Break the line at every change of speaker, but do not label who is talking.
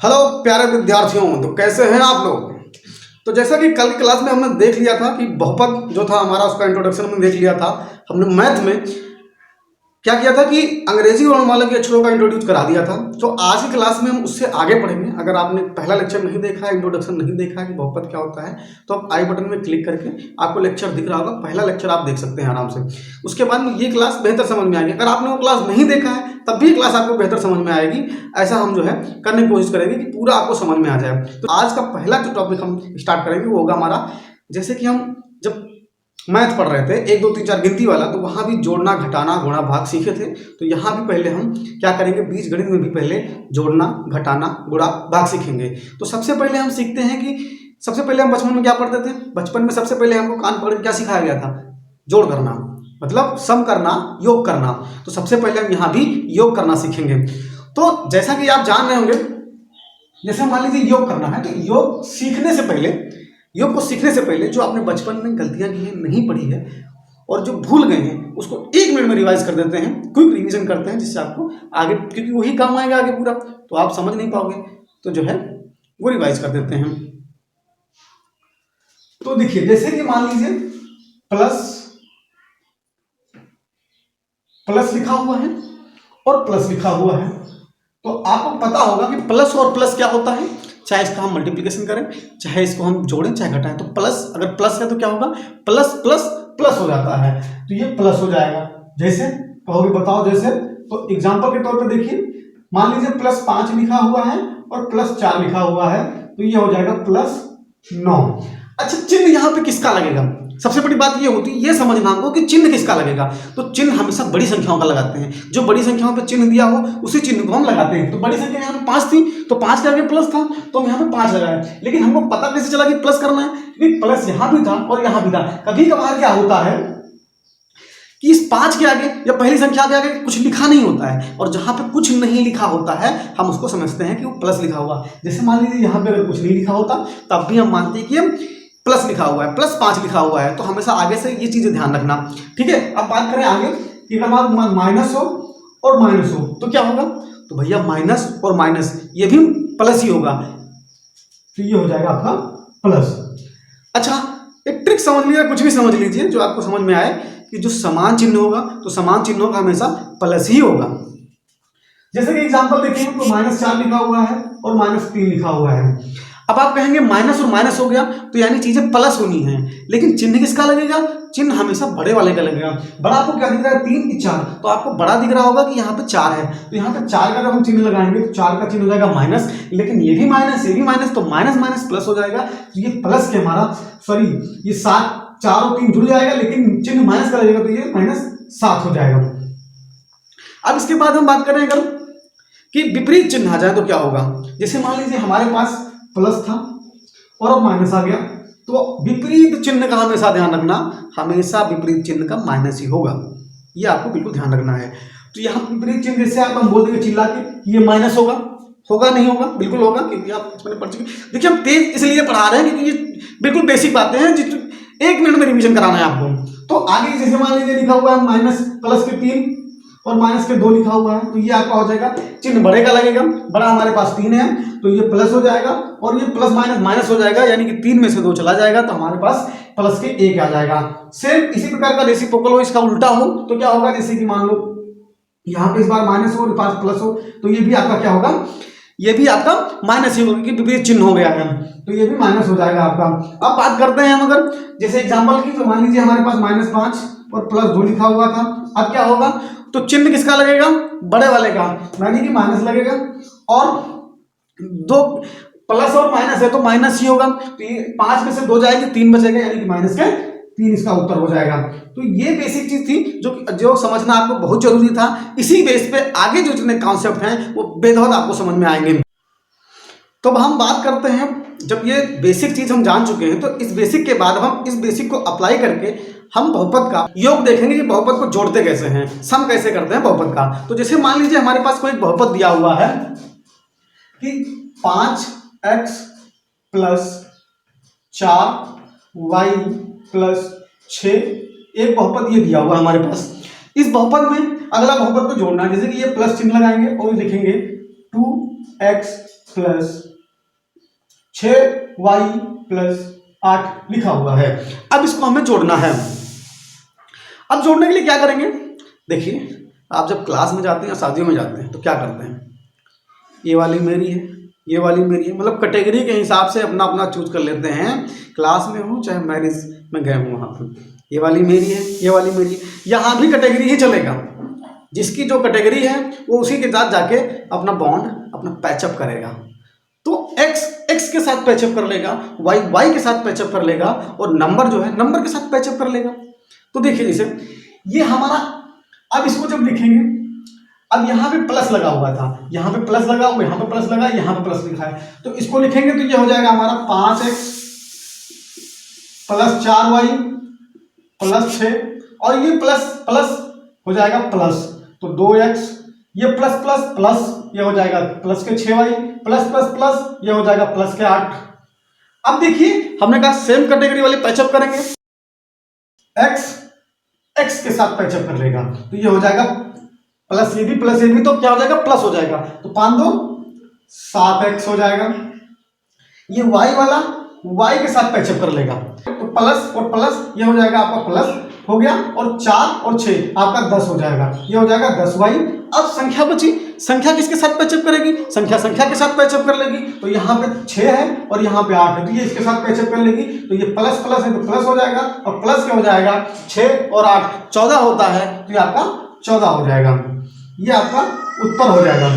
Hello प्यारे विद्यार्थियों, तो कैसे हैं आप लोग। तो जैसा कि कल की क्लास में हमने देख लिया था कि बहुपद जो था हमारा, उसका इंट्रोडक्शन में देख लिया था हमने। मैथ में क्या किया था कि अंग्रेजी वर्णमाला के अक्षरों का इंट्रोड्यूस करा दिया था। तो आज की क्लास में हम उससे आगे पढ़ेंगे। अगर आपने पहला लेक्चर नहीं देखा है, इंट्रोडक्शन नहीं देखा है कि बहुपद क्या होता है, तो आप आई बटन में क्लिक करके आपको लेक्चर दिख रहा होगा, पहला लेक्चर आप देख सकते हैं आराम से। उसके बाद में ये क्लास बेहतर समझ में आएगी। अगर आपने वो क्लास नहीं देखा है तब भी क्लास आपको बेहतर समझ में आएगी। ऐसा हम जो है करने की कोशिश करेंगे कि पूरा आपको समझ में आ जाए। तो आज का पहला जो टॉपिक हम स्टार्ट करेंगे वो होगा हमारा, जैसे कि हम जब मैथ पढ़ रहे थे 1 2 3 4 गिनती वाला, तो वहां भी जोड़ना घटाना गुणा भाग सीखे थे। तो यहाँ भी पहले हम क्या करेंगे, बीज गणित में भी पहले जोड़ना घटाना गुणा भाग सीखेंगे। तो सबसे पहले हम सीखते हैं कि सबसे पहले हम बचपन में क्या पढ़ते थे। बचपन में सबसे पहले हमको कान पकड़ के क्या सिखाया गया था, जोड़ करना, मतलब सम करना, योग करना। तो सबसे पहले हम यहाँ भी योग करना सीखेंगे। तो जैसा कि आप जान रहे होंगे, जैसे मान लीजिए योग करना है, तो योग सीखने से पहले, योग को सीखने से पहले जो आपने बचपन में गलतियां की हैं, नहीं पढ़ी है और जो भूल गए हैं, उसको 1 मिनट में रिवाइज कर देते हैं, क्विक रिवीजन करते हैं, जिससे आपको आगे, क्योंकि वही काम आएगा आगे पूरा, तो आप समझ नहीं पाओगे, तो जो है वो रिवाइज कर देते हैं। तो देखिए, जैसे कि मान लीजिए प्लस प्लस लिखा हुआ है और प्लस लिखा हुआ है, तो आपको पता होगा कि प्लस और प्लस क्या होता है। चाहे इसका हम मल्टीप्लिकेशन करें, चाहे इसको हम जोड़ें, चाहे घटाएं, तो प्लस, अगर प्लस है तो क्या होगा, प्लस प्लस प्लस हो जाता है, तो ये प्लस हो जाएगा। जैसे कहोगे बताओ जैसे, तो एग्जांपल के तौर पे देखिए, मान लीजिए +5 लिखा हुआ है और +4 लिखा हुआ है, तो ये हो जाएगा +9। अच्छा, चिन्ह यहाँ पे किसका लगेगा, सबसे बड़ी बात ये होती है, ये समझना हमको कि चिन्ह किसका लगेगा। तो चिन्ह हमेशा बड़ी संख्याओं का लगाते हैं, जो बड़ी संख्याओं पे चिन्ह दिया हो उसी चिन्ह को हम लगाते हैं। तो बड़ी संख्या यहाँ पे 5 थी, तो 5 के आगे प्लस था, तो हम यहाँ पे 5 लगाए। लेकिन हमको पता कैसे चला कि प्लस करना है, क्योंकि प्लस यहाँ भी था और यहाँ भी था। कभी कभार क्या होता है कि इस 5 के आगे या पहली संख्या के आगे कुछ लिखा नहीं होता है, और जहां पे कुछ नहीं लिखा होता है हम उसको समझते हैं कि वो प्लस लिखा हुआ। जैसे मान लीजिए यहाँ पे अगर कुछ नहीं लिखा होता तब भी हम मानते हैं कि प्लस लिखा हुआ है, +5 लिखा हुआ है, तो हमेशा आगे से ये चीजें ध्यान रखना, ठीक है। अब बात करें आगे कि अगर माइनस हो और माइनस हो तो क्या होगा, तो भैया माइनस और माइनस ये भी प्लस ही होगा, तो ये हो जाएगा आपका प्लस। अच्छा, एक ट्रिक समझ लीजिए, कुछ भी समझ लीजिए जो आपको समझ में आए, कि जो समान चिन्ह होगा तो समान चिन्हों का हमेशा प्लस ही होगा। जैसे कि एग्जांपल देखिए, तो -4 लिखा हुआ है और -3 लिखा हुआ है। अब आप कहेंगे माइनस और माइनस हो गया तो यानी चीजें प्लस होनी है, लेकिन चिन्ह किसका लगेगा, चिन्ह हमेशा बड़े वाले का लगेगा। बड़ा आपको क्या दिख रहा है, 3 की 4, तो आपको बड़ा दिख रहा होगा कि यहाँ पे 4 है, तो यहाँ पे 4 का जब हम चिन्ह लगाएंगे तो 4 का चिन्ह हो जाएगा माइनस, लेकिन ये भी माइनस, ये भी माइनस, तो माइनस माइनस प्लस हो जाएगा। तो ये प्लस के हमारा, सॉरी, ये 7, 4 और 3 जुड़ जाएगा, लेकिन चिन्ह माइनस का लगेगा, तो ये -7 हो जाएगा। अब इसके बाद हम बात करें अगर कि विपरीत चिन्ह आ जाए तो क्या होगा। जैसे मान लीजिए हमारे पास प्लस था और अब माइनस आ गया, तो विपरीत चिन्ह का हमेशा ध्यान रखना, हमेशा विपरीत चिन्ह का माइनस ही होगा, ये आपको बिल्कुल ध्यान रखना है। तो यहाँ विपरीत चिन्ह जैसे आप हम बोल देंगे चिल्ला के ये माइनस होगा, होगा नहीं होगा, बिल्कुल होगा, क्योंकि आप इसमें पढ़ चुके। देखिए हम तेज इसलिए पढ़ा रहे हैं क्योंकि ये बिल्कुल बेसिक बातें हैं, जिस 1 मिनट में रिविजन कराना है आपको। तो आगे जैसे मान लीजिए लिखा हुआ है माइनस प्लस के 3 और माइनस के 2 लिखा हुआ है, तो ये आपका हो जाएगा, चिन्ह बड़े का लगेगा, बड़ा हमारे पास 3 है, तो ये प्लस हो जाएगा, और ये प्लस माइनस माइनस हो जाएगा, यानी कि 3 में से 2 चला जाएगा, तो हमारे पास प्लस के 1 आ जाएगा। सेम इसी प्रकार का रेसिप्रोकल हो, इसका उल्टा हो तो क्या होगा, जैसे कि मान लो यहाँ पे इस बार माइनस हो और पास प्लस हो, तो ये भी आपका क्या होगा, ये भी आपका माइनस ही होगा, क्योंकि विपरीत चिन्ह हो गया है, तो ये भी माइनस हो जाएगा आपका। अब बात करते हैं हम अगर जैसे एग्जाम्पल की, तो मान लीजिए हमारे पास -5 और +2 लिखा हुआ था। अब क्या होगा, तो चिन्ह किसका लगेगा, बड़े वाले का, यानी कि माइनस लगेगा, और 2 प्लस और माइनस है तो माइनस ही होगा, तो ये 5 में से 2 जाएंगे, 3 बचेगा, यानी कि माइनस के 3 इसका उत्तर हो जाएगा। तो ये बेसिक चीज थी जो समझना आपको बहुत जरूरी था। इसी बेस पे आगे जो जितने कॉन्सेप्ट हैं वो बेहद आपको समझ में आएंगे। तो अब हम बात करते हैं, जब ये बेसिक चीज हम जान चुके हैं, तो इस बेसिक के बाद हम इस बेसिक को अप्लाई करके हम बहुपद का योग देखेंगे कि बहुपद को जोड़ते कैसे हैं, सम कैसे करते हैं बहुपद का। तो जैसे मान लीजिए हमारे पास कोई बहुपद दिया हुआ है कि 5x + 4y + 6, एक बहुपद ये दिया हुआ है हमारे पास। इस बहुपद में अगला बहुपद को जोड़ना है, जैसे कि ये प्लस चिन्ह लगाएंगे और लिखेंगे 2x प्लस 6y प्लस 8 लिखा हुआ है। अब इसको हमें जोड़ना है। अब जोड़ने के लिए क्या करेंगे, देखिए आप जब क्लास में जाते हैं या शादियों में जाते हैं तो क्या करते हैं, ये वाली मेरी है, ये वाली मेरी है, मतलब कैटेगरी के हिसाब से अपना अपना चूज कर लेते हैं। क्लास में हूँ चाहे मैरिज में गए हूँ वहाँ पर, ये वाली मेरी है, ये वाली मेरी है। यहाँ भी कैटेगरी ही चलेगा, जिसकी जो कैटेगरी है वो उसी के साथ जाके अपना बॉन्ड अपना पैचअप करेगा। तो x x के साथ पैचअप कर लेगा, y y के साथ पैचअप कर लेगा, और नंबर जो है नंबर के साथ पैचअप कर लेगा। तो देखिए जैसे ये हमारा, अब इसको जब लिखेंगे, अब यहाँ पे प्लस लगा हुआ था, यहाँ पे प्लस लगा हुआ, यहाँ पे प्लस लगा, यहाँ पे प्लस लिखा है, तो इसको लिखेंगे तो ये हो जाएगा हमारा 5x प्लस 4y प्लस 6, और ये प्लस प्लस हो जाएगा प्लस, तो 2x, ये प्लस प्लस प्लस, ये हो जाएगा प्लस के 6y प्लस प्लस प्लस, ये हो जाएगा प्लस के 8। अब देखिए हमने कहा सेम कैटेगरी वाले पैचअप करेंगे, x x के साथ पैचअप कर लेगा, तो ये हो जाएगा प्लस ये भी तो क्या हो जाएगा, प्लस हो जाएगा, तो 5 2 7x हो जाएगा। ये y वाला y के साथ पैचअप कर लेगा, तो प्लस और प्लस, ये हो जाएगा आपका प्लस हो गया, और 4 और 6 आपका 10 हो जाएगा, ये हो जाएगा 10y। अब संख्या बची, संख्या किसके साथ पैचअप करेगी, संख्या संख्या के साथ पैचअप कर लेगी, तो यहाँ पे 6 है और यहाँ पे 8 है, तो ये इसके साथ पैचअप कर लेगी, तो ये प्लस प्लस है तो प्लस हो जाएगा, और प्लस क्या हो जाएगा 6 और 8 14 होता है, तो ये आपका 14 हो जाएगा, ये आपका उत्तर हो जाएगा।